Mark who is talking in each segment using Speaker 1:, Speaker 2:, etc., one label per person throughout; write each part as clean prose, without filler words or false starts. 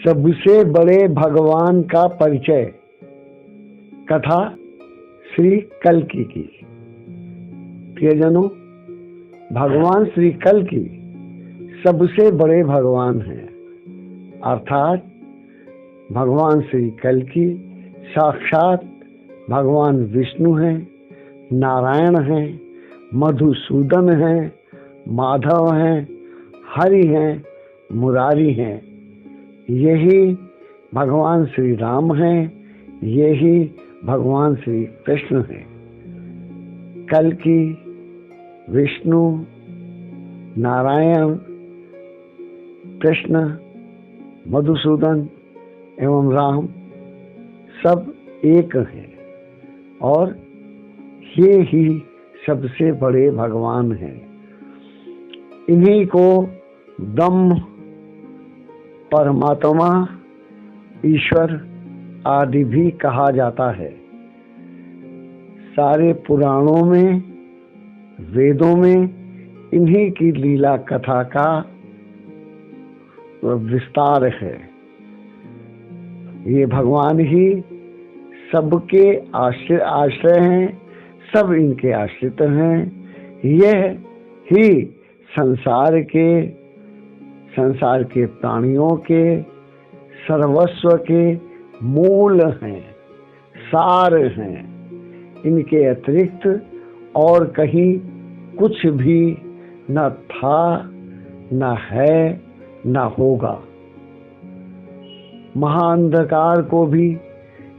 Speaker 1: सबसे बड़े भगवान का परिचय। कथा श्री कल्कि की। प्रियजनों, भगवान श्री कल्कि सबसे बड़े भगवान हैं, अर्थात भगवान श्री कल्कि साक्षात भगवान विष्णु हैं, नारायण हैं, मधुसूदन हैं, माधव हैं, हरि हैं, मुरारी हैं। यही भगवान श्री राम हैं, यही भगवान श्री कृष्ण हैं। कल्कि, विष्णु, नारायण, कृष्ण, मधुसूदन एवं राम सब एक हैं और ये ही सबसे बड़े भगवान हैं। इन्हीं को ब्रह्म, परमात्मा, ईश्वर आदि भी कहा जाता है। सारे पुराणों में, वेदों में इन्हीं की लीला कथा का विस्तार है। ये भगवान ही सबके आश्रय हैं, सब इनके आश्रित हैं। यह ही संसार के प्राणियों के सर्वस्व के मूल हैं, सार हैं। इनके अतिरिक्त और कहीं कुछ भी न था, न है, न होगा। महाअंधकार को भी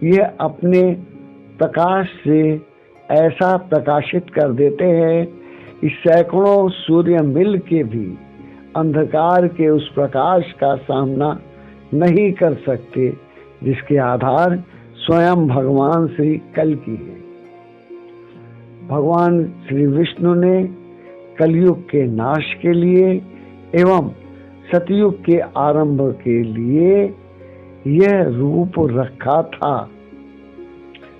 Speaker 1: यह अपने प्रकाश से ऐसा प्रकाशित कर देते हैं कि सैकड़ों सूर्य मिल के भी अंधकार के उस प्रकाश का सामना नहीं कर सकते, जिसके आधार स्वयं भगवान श्री कल्कि है। भगवान श्री विष्णु ने कलयुग के नाश के लिए एवं सतयुग के आरंभ के लिए यह रूप रखा था।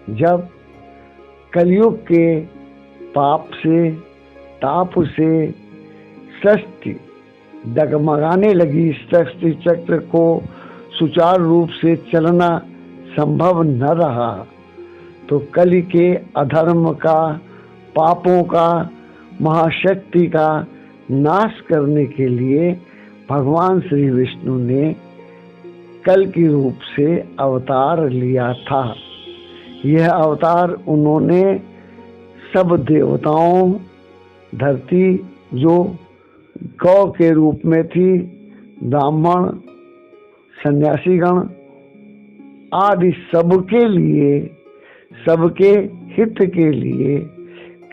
Speaker 1: जब कलयुग के पाप से, ताप से सृष्टि डगमगाने लगी, सृष्टि चक्र को सुचारू रूप से चलना संभव न रहा, तो कलि के अधर्म का, पापों का, महाशक्ति का नाश करने के लिए भगवान श्री विष्णु ने कल्कि रूप से अवतार लिया था। यह अवतार उन्होंने सब देवताओं, धरती जो गौ के रूप में थी, ब्राह्मण, सन्यासीगण आदि सबके लिए, सबके हित के लिए,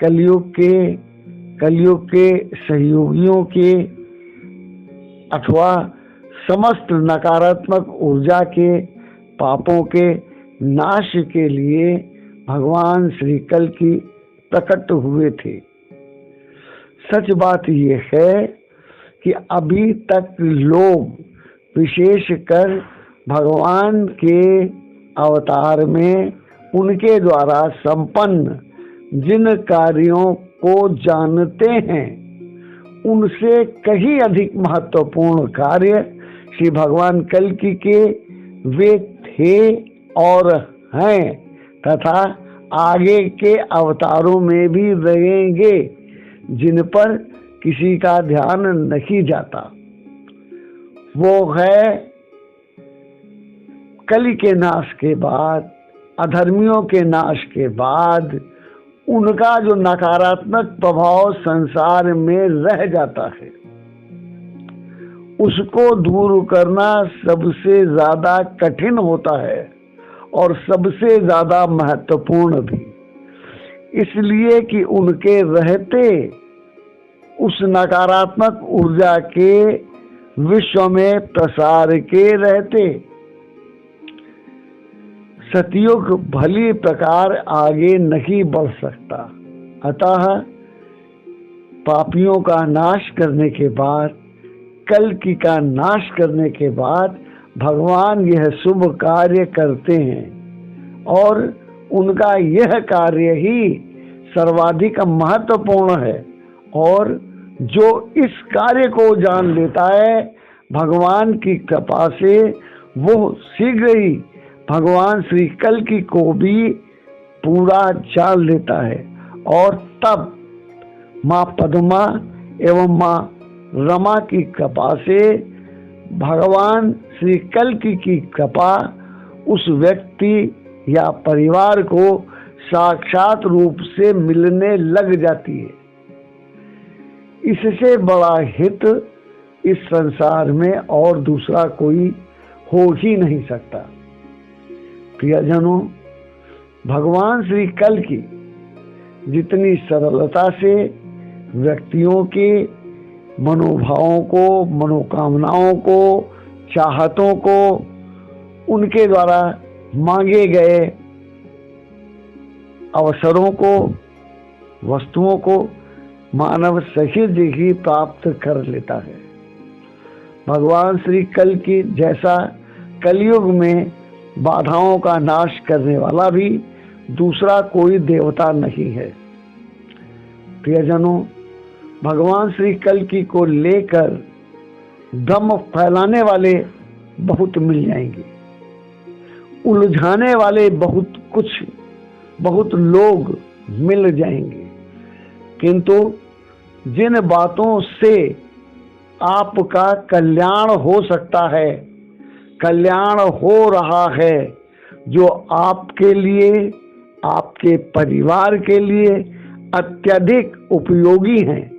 Speaker 1: कलयुग के सहयोगियों के अथवा समस्त नकारात्मक ऊर्जा के, पापों के नाश के लिए भगवान श्री कल्कि प्रकट हुए थे। सच बात यह है कि अभी तक लोग विशेषकर भगवान के अवतार में उनके द्वारा संपन्न जिन कार्यों को जानते हैं, उनसे कहीं अधिक महत्वपूर्ण कार्य श्री भगवान कल्कि के वे थे और हैं, तथा आगे के अवतारों में भी रहेंगे, जिन पर किसी का ध्यान नहीं जाता। वो है कलि के नाश के बाद, अधर्मियों के नाश के बाद उनका जो नकारात्मक प्रभाव संसार में रह जाता है, उसको दूर करना सबसे ज्यादा कठिन होता है और सबसे ज्यादा महत्वपूर्ण भी, इसलिए कि उनके रहते उस नकारात्मक ऊर्जा के विश्व में प्रसार के रहते सतयुग भली प्रकार आगे नहीं बढ़ सकता। अतः पापियों का नाश करने के बाद, कल्कि का नाश करने के बाद भगवान यह शुभ कार्य करते हैं और उनका यह कार्य ही सर्वाधिक महत्वपूर्ण है। और जो इस कार्य को जान लेता है, भगवान की कृपा से वो शीघ्र ही भगवान श्री कल्कि को भी पूरा जान लेता है और तब माँ पद्मा एवं माँ रमा की कृपा से भगवान श्री कल्कि की कृपा उस व्यक्ति या परिवार को साक्षात रूप से मिलने लग जाती है। इससे बड़ा हित इस संसार में और दूसरा कोई हो ही नहीं सकता। प्रियजनों, भगवान श्री कल्कि जितनी सरलता से व्यक्तियों के मनोभावों को, मनोकामनाओं को, चाहतों को, उनके द्वारा मांगे गए अवसरों को, वस्तुओं को मानव सहज ही प्राप्त कर लेता है। भगवान श्री कल्कि जैसा कलयुग में बाधाओं का नाश करने वाला भी दूसरा कोई देवता नहीं है। प्रियजनों, भगवान श्री कल्कि को लेकर भ्रम फैलाने वाले बहुत मिल जाएंगे, उलझाने वाले बहुत लोग मिल जाएंगे, किंतु जिन बातों से आपका कल्याण हो सकता है, कल्याण हो रहा है, जो आपके लिए, आपके परिवार के लिए अत्यधिक उपयोगी हैं,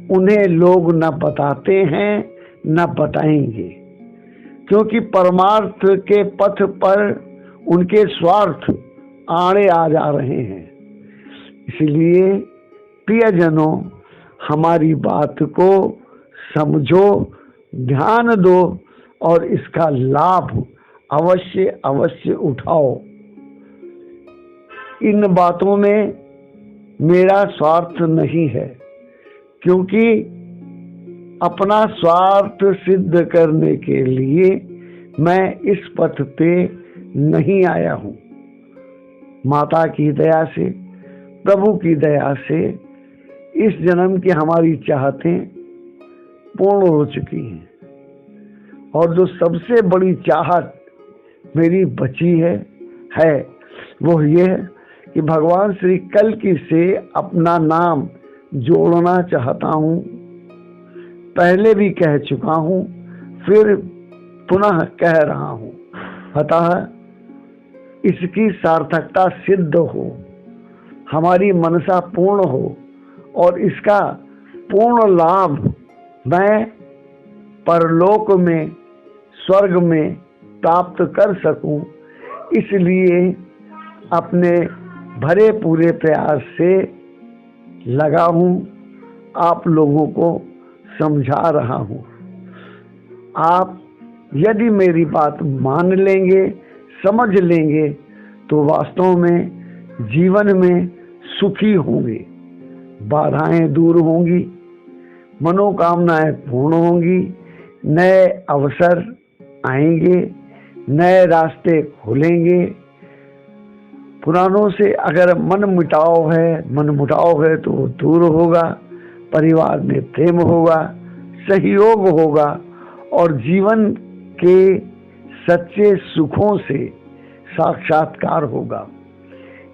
Speaker 1: उन्हें लोग न बताते हैं न बताएंगे, क्योंकि परमार्थ के पथ पर उनके स्वार्थ आड़े आ जा रहे हैं। इसलिए प्रियजनों, हमारी बात को समझो, ध्यान दो और इसका लाभ अवश्य उठाओ। इन बातों में मेरा स्वार्थ नहीं है, क्योंकि अपना स्वार्थ सिद्ध करने के लिए मैं इस पथ पे नहीं आया हूँ। माता की दया से, प्रभु की दया से इस जन्म की हमारी चाहतें पूर्ण हो चुकी हैं, और जो सबसे बड़ी चाहत मेरी बची है वो ये है कि भगवान श्री कल्कि से अपना नाम जोड़ना चाहता हूँ। पहले भी कह चुका हूँ, फिर पुनः कह रहा हूँ। अतः इसकी सार्थकता सिद्ध हो, हमारी मनसा पूर्ण हो और इसका पूर्ण लाभ मैं परलोक में, स्वर्ग में प्राप्त कर सकूं, इसलिए अपने भरे पूरे प्रयास से लगा हूं, आप लोगों को समझा रहा हूं। आप यदि मेरी बात मान लेंगे, समझ लेंगे, तो वास्तव में जीवन में सुखी होंगे, बाधाएं दूर होंगी, मनोकामनाएं पूर्ण होंगी, नए अवसर आएंगे, नए रास्ते खुलेंगे। पुरानों से अगर मन मुटाव है तो वो दूर होगा, परिवार में प्रेम होगा, सहयोग होगा और जीवन के सच्चे सुखों से साक्षात्कार होगा।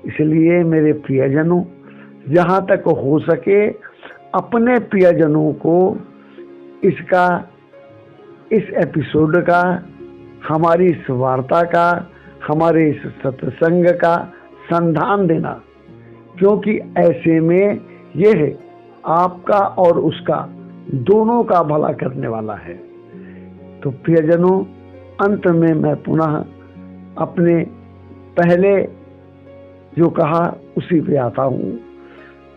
Speaker 1: इसलिए मेरे प्रियजनों, जहाँ तक हो सके अपने प्रियजनों को इस एपिसोड का, हमारी इस वार्ता का, हमारे इस सत्संग का संधान देना, क्योंकि ऐसे में यह आपका और उसका दोनों का भला करने वाला है। तो प्रियजनों, अंत में मैं पुनः अपने पहले जो कहा उसी पे आता हूँ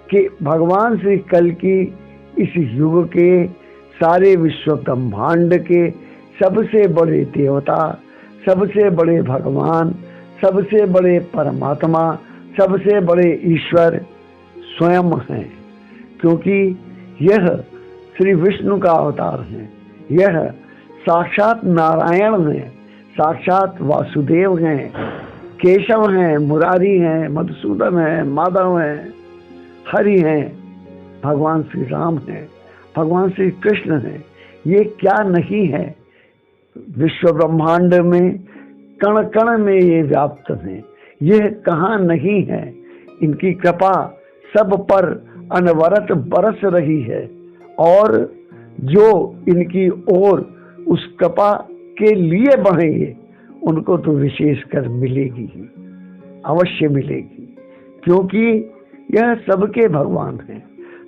Speaker 1: कि भगवान श्री कल्कि इस युग के, सारे विश्व ब्रह्मांड के सबसे बड़े देवता, सबसे बड़े भगवान, सबसे बड़े परमात्मा, सबसे बड़े ईश्वर स्वयं हैं, क्योंकि यह श्री विष्णु का अवतार है, यह साक्षात नारायण हैं, साक्षात वासुदेव हैं, केशव हैं, मुरारी हैं, मधुसूदन हैं, माधव हैं, हरि हैं, भगवान श्री राम हैं, भगवान श्री कृष्ण हैं। ये क्या नहीं है, विश्व ब्रह्मांड में कण कण में ये व्याप्त हैं। यह कहाँ नहीं है, इनकी कृपा सब पर अनवरत बरस रही है और जो इनकी ओर उस कृपा के लिए बढ़ेंगे उनको तो विशेषकर मिलेगी ही, अवश्य मिलेगी, क्योंकि यह सबके भगवान हैं,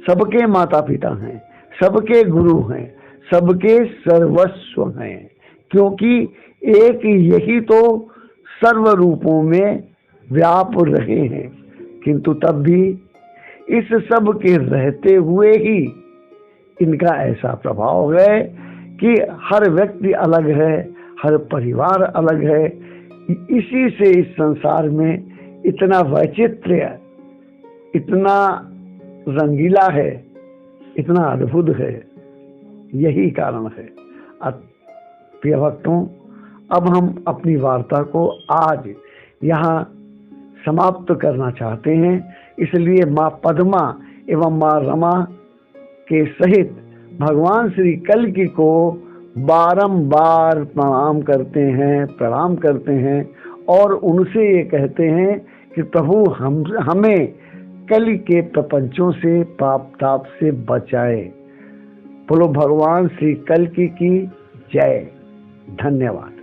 Speaker 1: सबके माता पिता हैं, सबके गुरु हैं, सबके सर्वस्व हैं, क्योंकि एक यही तो सर्व रूपों में व्याप रहे हैं। किंतु तब भी इस सब के रहते हुए ही इनका ऐसा प्रभाव है कि हर व्यक्ति अलग है, हर परिवार अलग है। इसी से इस संसार में इतना वैचित्र्य, इतना रंगीला है, इतना अद्भुत है। यही कारण है। प्रिय भक्तों, अब हम अपनी वार्ता को आज यहाँ समाप्त करना चाहते हैं। इसलिए माँ पद्मा एवं माँ रमा के सहित भगवान श्री कल्कि को बारंबार प्रणाम करते हैं और उनसे ये कहते हैं कि प्रभु हमें कलि के प्रपंचों से, पाप ताप से बचाए। बोलो भगवान श्री कल्कि की जय। धन्यवाद।